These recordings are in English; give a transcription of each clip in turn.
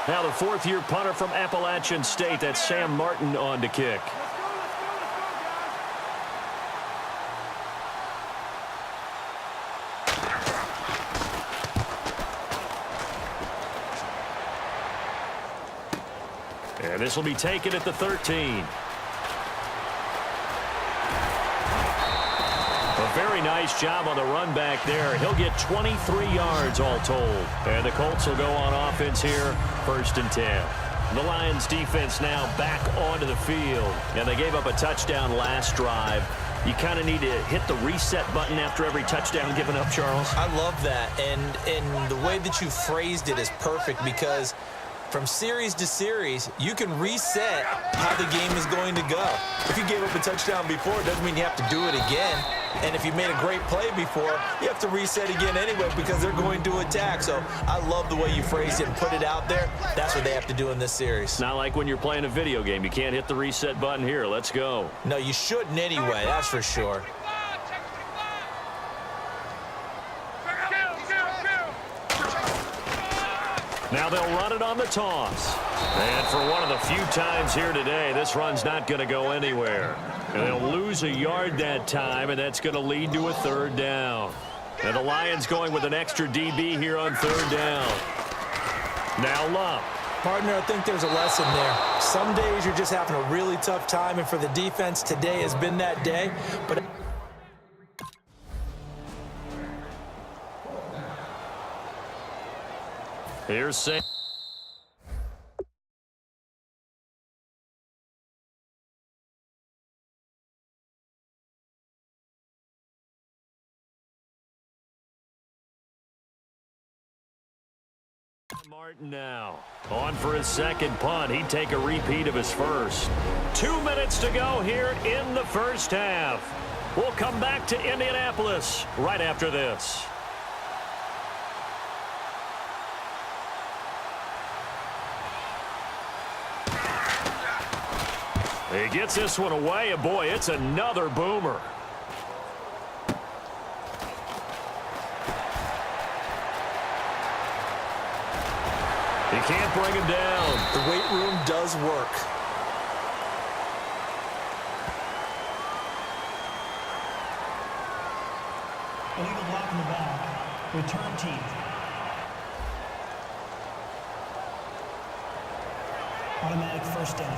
Now the fourth-year punter from Appalachian State, that's Sam Martin, on to kick. And this will be taken at the 13. A very nice job on the run back there. He'll get 23 yards all told. And the Colts will go on offense here, 1st and 10. The Lions defense now back onto the field. And they gave up a touchdown last drive. You kind of need to hit the reset button after every touchdown given up, Charles. I love that. And the way that you phrased it is perfect, because from series to series, you can reset how the game is going to go. If you gave up a touchdown before, it doesn't mean you have to do it again. And if you made a great play before, you have to reset again anyway, because they're going to attack. So I love the way you phrased it and put it out there. That's what they have to do in this series. Not like when you're playing a video game. You can't hit the reset button here. Let's go. No, you shouldn't anyway, that's for sure. Now they'll run it on the toss. And for one of the few times here today, this run's not going to go anywhere. And they'll lose a yard that time, and that's going to lead to a 3rd down. And the Lions going with an extra DB here on 3rd down. Now Luck. Partner, I think there's a lesson there. Some days you're just having a really tough time, and for the defense, today has been that day. But here's Sam. Martin now on for his 2nd punt. He'd take a repeat of his first. 2 minutes to go here in the 1st half. We'll come back to Indianapolis right after this. He gets this one away, and boy, it's another boomer. He can't bring him down. The weight room does work. Illegal block in the back. Return team. Automatic 1st down.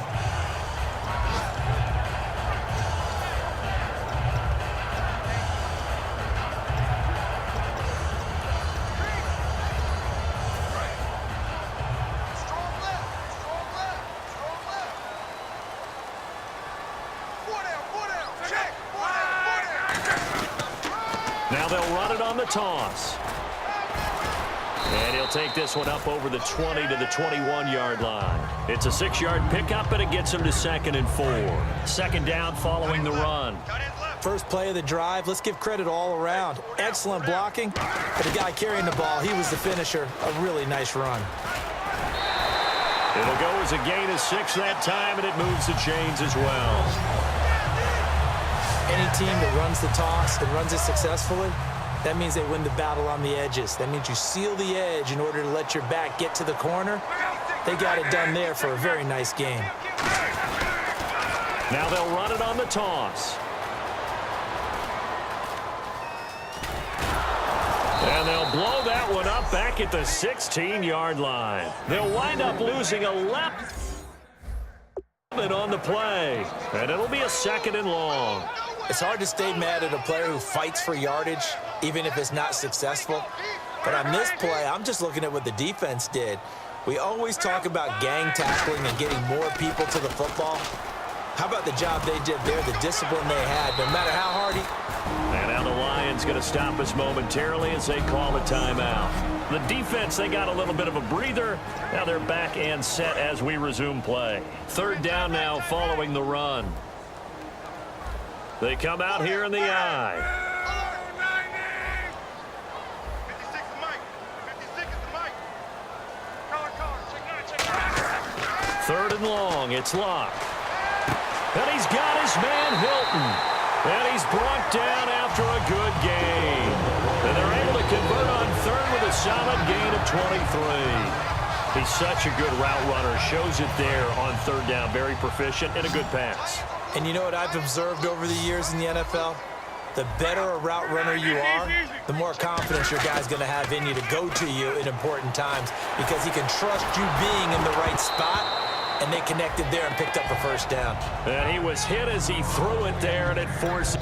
Now they'll run it on the toss. And he'll take this one up over the 20 to the 21-yard line. It's a 6-yard pickup, and it gets him to 2nd and 4. 2nd down following the run. First play of the drive, let's give credit all around. Excellent blocking. For the guy carrying the ball, he was the finisher. A really nice run. It'll go as a gain of 6 that time, and it moves the chains as well. Any team that runs the toss and runs it successfully, that means they win the battle on the edges. That means you seal the edge in order to let your back get to the corner. They got it done there for a very nice game. Now they'll run it on the toss. And they'll blow that one up back at the 16-yard line. They'll wind up losing 11 on the play. And it'll be a 2nd and long. It's hard to stay mad at a player who fights for yardage, even if it's not successful. But on this play, I'm just looking at what the defense did. We always talk about gang tackling and getting more people to the football. How about the job they did there, the discipline they had, no matter how hard he... And now the Lions going to stop us momentarily as they call a timeout. The defense, they got a little bit of a breather. Now they're back and set as we resume play. 3rd down now following the run. They come out here in the I. 3rd and long, it's Luck. And he's got his man Hilton. And he's brought down after a good gain. And they're able to convert on 3rd with a solid gain of 23. He's such a good route runner. Shows it there on third down. Very proficient and a good pass. And you know what I've observed over the years in the NFL? The better a route runner you are, the more confidence your guy's going to have in you to go to you in important times because he can trust you being in the right spot, and they connected there and picked up a first down. And he was hit as he threw it there, and it forced...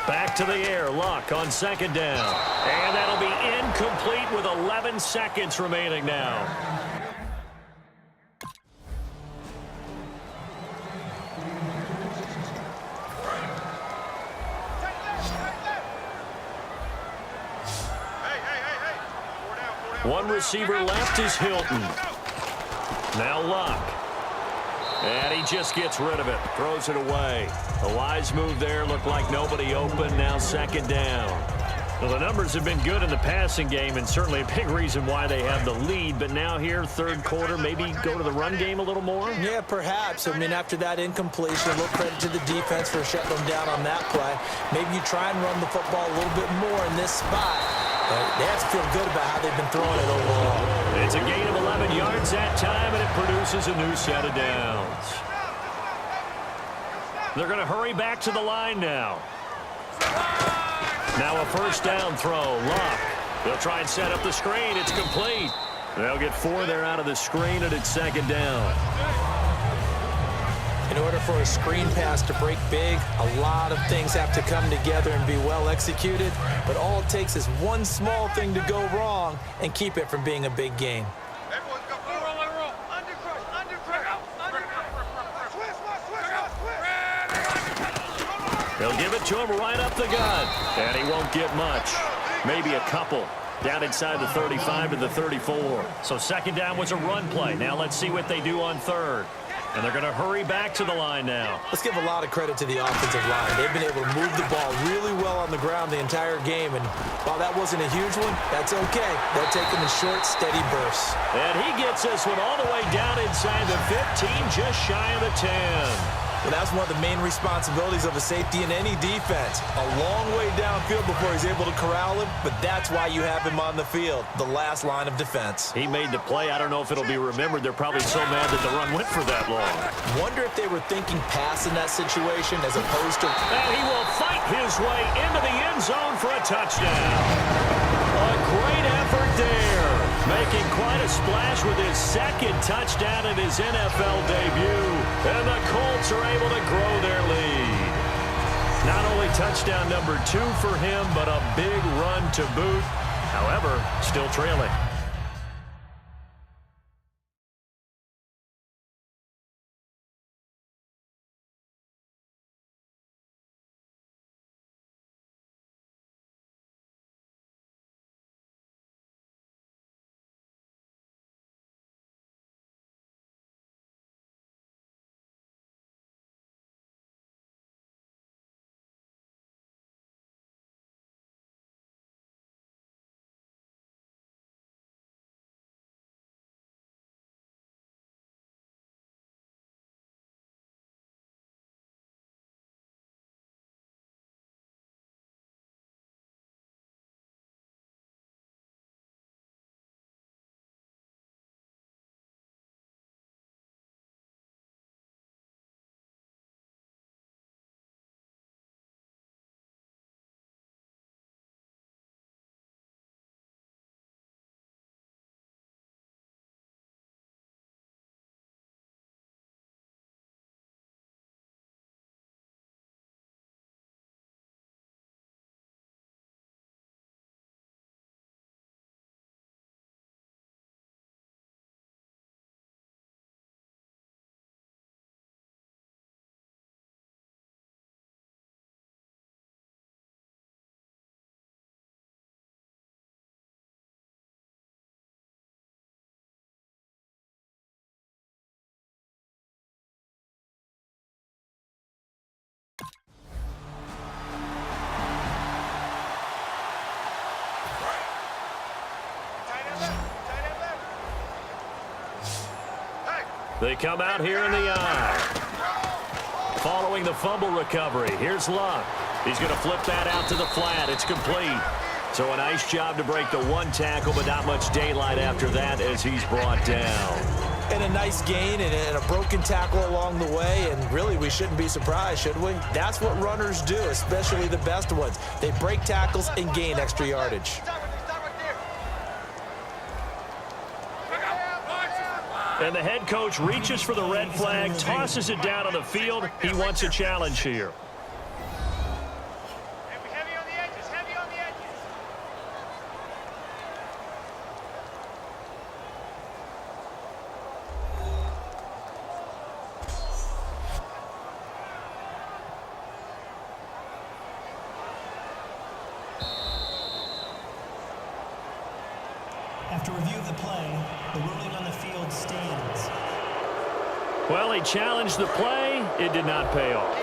Back to the air, Luck on second down. And that'll be incomplete with 11 seconds remaining now. One receiver left is Hilton. Now Luck. And he just gets rid of it. Throws it away. A wise move there. Looked like nobody open. Now second down. Well, the numbers have been good in the passing game and certainly a big reason why they have the lead. But now here, third quarter, maybe go to the run game a little more? Yeah, perhaps. I mean, after that incompletion, a little credit to the defense for shutting them down on that play. Maybe you try and run the football a little bit more in this spot. But they have to feel good about how they've been throwing it overall. It's a gain of 11 yards that time, and it produces a new set of downs. They're going to hurry back to the line now. Now a first down throw. Luck. They'll try and set up the screen. It's complete. They'll get 4 there out of the screen, and it's second down. In order for a screen pass to break big, a lot of things have to come together and be well executed. But all it takes is one small thing to go wrong and keep it from being a big gain. They'll give it to him right up the gut. And he won't get much. Maybe a couple. Down inside the 35 to the 34. So second down was a run play. Now let's see what they do on third. And they're going to hurry back to the line now. Let's give a lot of credit to the offensive line. They've been able to move the ball really well on the ground the entire game. And while that wasn't a huge one, that's okay. They're taking the short, steady bursts. And he gets this one all the way down inside the 15, just shy of the 10. Well, that's one of the main responsibilities of a safety in any defense. A long way downfield before he's able to corral him, but that's why you have him on the field, the last line of defense. He made the play. I don't know if it'll be remembered. They're probably so mad that the run went for that long. Wonder if they were thinking pass in that situation as opposed to... And he will fight his way into the end zone for a touchdown. A great effort there. Making quite a splash with his second touchdown in his NFL debut. And the Colts are able to grow their lead. Not only touchdown number 2 for him, but a big run to boot. However, still trailing. They come out here in the eye. Following the fumble recovery, here's Luck. He's going to flip that out to the flat. It's complete. So a nice job to break the one tackle, but not much daylight after that as he's brought down. And a nice gain and a broken tackle along the way, and really we shouldn't be surprised, should we? That's what runners do, especially the best ones. They break tackles and gain extra yardage. And the head coach reaches for the red flag, tosses it down on the field. He wants a challenge here. Heavy on the edges, heavy on the edges. After review of the play, the ruling on the field stands. Well, he challenged the play. It did not pay off.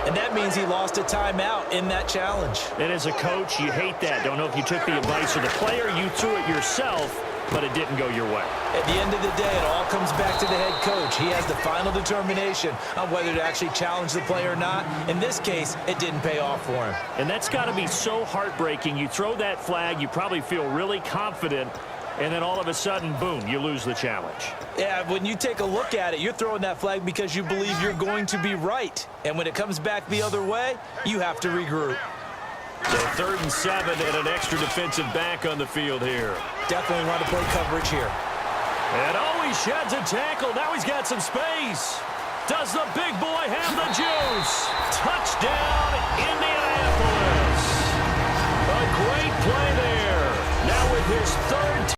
And that means he lost a timeout in that challenge. And as a coach, you hate that. Don't know if you took the advice of the player, you threw it yourself, but it didn't go your way. At the end of the day, it all comes back to the head coach. He has the final determination on whether to actually challenge the play or not. In this case, it didn't pay off for him. And that's got to be so heartbreaking. You throw that flag, you probably feel really confident, and then all of a sudden, boom, you lose the challenge. Yeah, when you take a look at it, you're throwing that flag because you believe you're going to be right. And when it comes back the other way, you have to regroup. So 3rd and 7 and an extra defensive back on the field here. Definitely run to play coverage here. And oh, he sheds a tackle. Now he's got some space. Does the big boy have the juice?